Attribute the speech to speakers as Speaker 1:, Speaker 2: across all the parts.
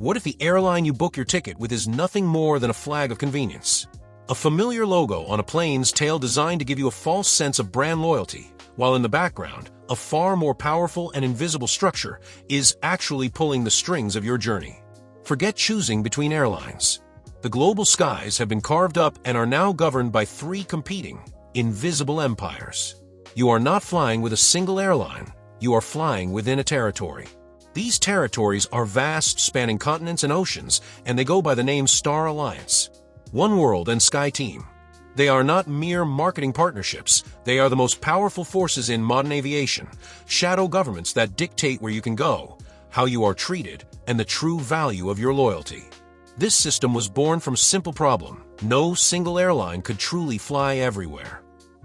Speaker 1: What if the airline you book your ticket with is nothing more than a flag of convenience? A familiar logo on a plane's tail designed to give you a false sense of brand loyalty, while in the background, a far more powerful and invisible structure is actually pulling the strings of your journey. Forget choosing between airlines. The global skies have been carved up and are now governed by three competing, invisible empires. You are not flying with a single airline, you are flying within a territory. These territories are vast, spanning continents and oceans, and they go by the name Star Alliance, One World and SkyTeam. They are not mere marketing partnerships, they are the most powerful forces in modern aviation, shadow governments that dictate where you can go, how you are treated, and the true value of your loyalty. This system was born from a simple problem: no single airline could truly fly everywhere.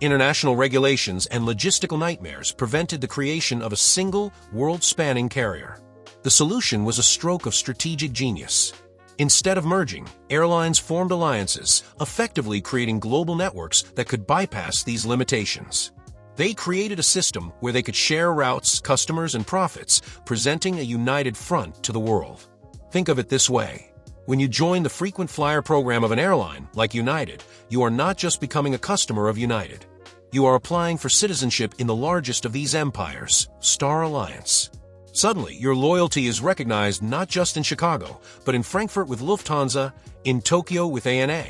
Speaker 1: International regulations and logistical nightmares prevented the creation of a single, world-spanning carrier. The solution was a stroke of strategic genius. Instead of merging, airlines formed alliances, effectively creating global networks that could bypass these limitations. They created a system where they could share routes, customers, and profits, presenting a united front to the world. Think of it this way. When you join the frequent flyer program of an airline, like United, you are not just becoming a customer of United. You are applying for citizenship in the largest of these empires, Star Alliance. Suddenly, your loyalty is recognized not just in Chicago, but in Frankfurt with Lufthansa, in Tokyo with ANA,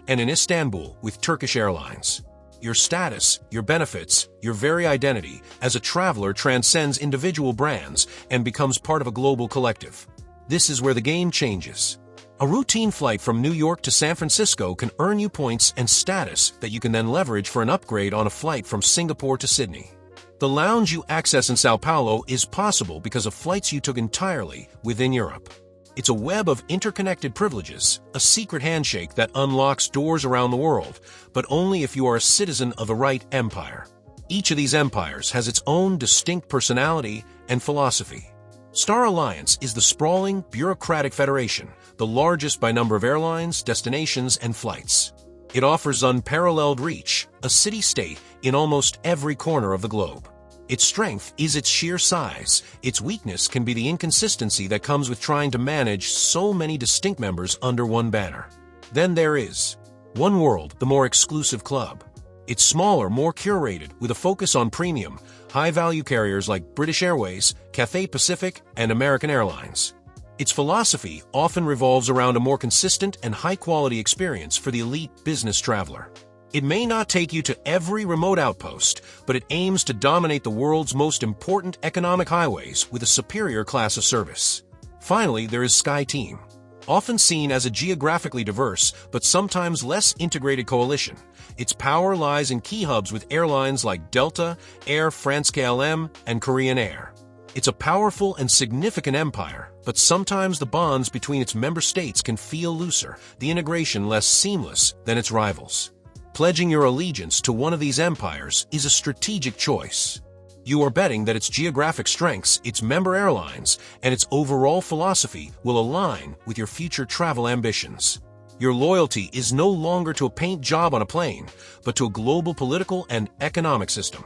Speaker 1: and in Istanbul with Turkish Airlines. Your status, your benefits, your very identity as a traveler transcends individual brands and becomes part of a global collective. This is where the game changes. A routine flight from New York to San Francisco can earn you points and status that you can then leverage for an upgrade on a flight from Singapore to Sydney. The lounge you access in Sao Paulo is possible because of flights you took entirely within Europe. It's a web of interconnected privileges, a secret handshake that unlocks doors around the world, but only if you are a citizen of the right empire. Each of these empires has its own distinct personality and philosophy. Star Alliance is the sprawling, bureaucratic federation, the largest by number of airlines, destinations, and flights. It offers unparalleled reach, a city-state in almost every corner of the globe. Its strength is its sheer size. Its weakness can be the inconsistency that comes with trying to manage so many distinct members under one banner. Then there is One World, the more exclusive club. It's smaller, more curated, with a focus on premium, high-value carriers like British Airways, Cathay Pacific, and American Airlines. Its philosophy often revolves around a more consistent and high-quality experience for the elite business traveler. It may not take you to every remote outpost, but it aims to dominate the world's most important economic highways with a superior class of service. Finally, there is SkyTeam. Often seen as a geographically diverse, but sometimes less integrated coalition, its power lies in key hubs with airlines like Delta, Air France-KLM, and Korean Air. It's a powerful and significant empire, but sometimes the bonds between its member states can feel looser, the integration less seamless than its rivals. Pledging your allegiance to one of these empires is a strategic choice. You are betting that its geographic strengths, its member airlines, and its overall philosophy will align with your future travel ambitions. Your loyalty is no longer to a paint job on a plane, but to a global political and economic system.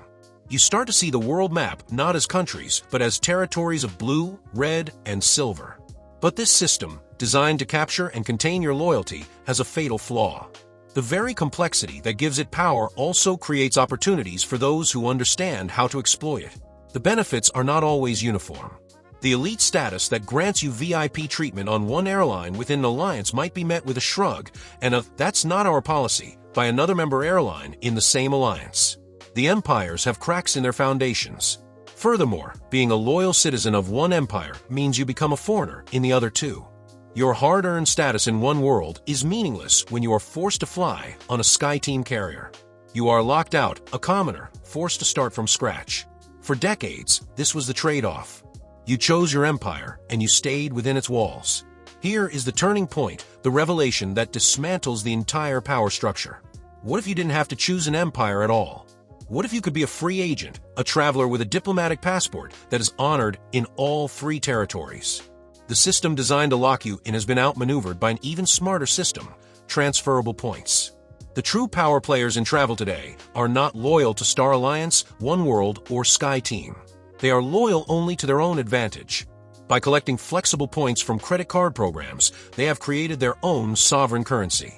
Speaker 1: You start to see the world map not as countries, but as territories of blue, red, and silver. But this system, designed to capture and contain your loyalty, has a fatal flaw. The very complexity that gives it power also creates opportunities for those who understand how to exploit it. The benefits are not always uniform. The elite status that grants you VIP treatment on one airline within an alliance might be met with a shrug and a "that's not our policy" by another member airline in the same alliance. The empires have cracks in their foundations. Furthermore, being a loyal citizen of one empire means you become a foreigner in the other two. Your hard-earned status in One World is meaningless when you are forced to fly on a SkyTeam carrier. You are locked out, a commoner, forced to start from scratch. For decades, this was the trade-off. You chose your empire, and you stayed within its walls. Here is the turning point, the revelation that dismantles the entire power structure. What if you didn't have to choose an empire at all? What if you could be a free agent, a traveler with a diplomatic passport that is honored in all three territories? The system designed to lock you in has been outmaneuvered by an even smarter system, transferable points. The true power players in travel today are not loyal to Star Alliance, One World, or SkyTeam. They are loyal only to their own advantage. By collecting flexible points from credit card programs, they have created their own sovereign currency.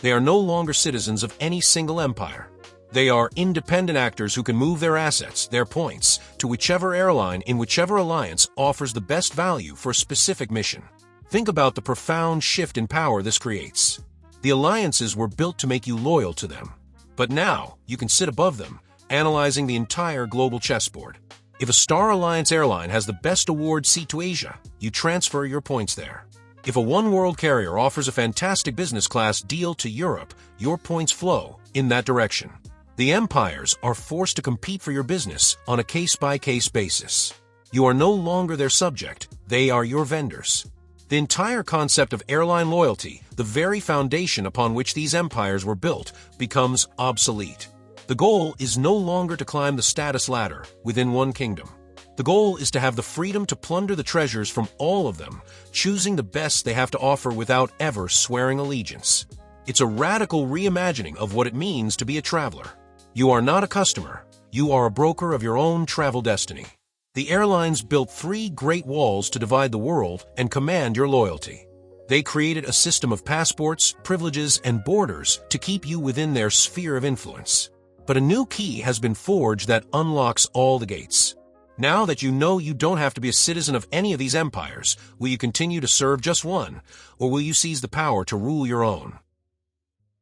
Speaker 1: They are no longer citizens of any single empire. They are independent actors who can move their assets, their points, to whichever airline in whichever alliance offers the best value for a specific mission. Think about the profound shift in power this creates. The alliances were built to make you loyal to them. But now, you can sit above them, analyzing the entire global chessboard. If a Star Alliance airline has the best award seat to Asia, you transfer your points there. If a one-world carrier offers a fantastic business class deal to Europe, your points flow in that direction. The empires are forced to compete for your business on a case-by-case basis. You are no longer their subject, they are your vendors. The entire concept of airline loyalty, the very foundation upon which these empires were built, becomes obsolete. The goal is no longer to climb the status ladder within one kingdom. The goal is to have the freedom to plunder the treasures from all of them, choosing the best they have to offer without ever swearing allegiance. It's a radical reimagining of what it means to be a traveler. You are not a customer, you are a broker of your own travel destiny. The airlines built 3 great walls to divide the world and command your loyalty. They created a system of passports, privileges, and borders to keep you within their sphere of influence. But a new key has been forged that unlocks all the gates. Now that you know you don't have to be a citizen of any of these empires, will you continue to serve just one, or will you seize the power to rule your own?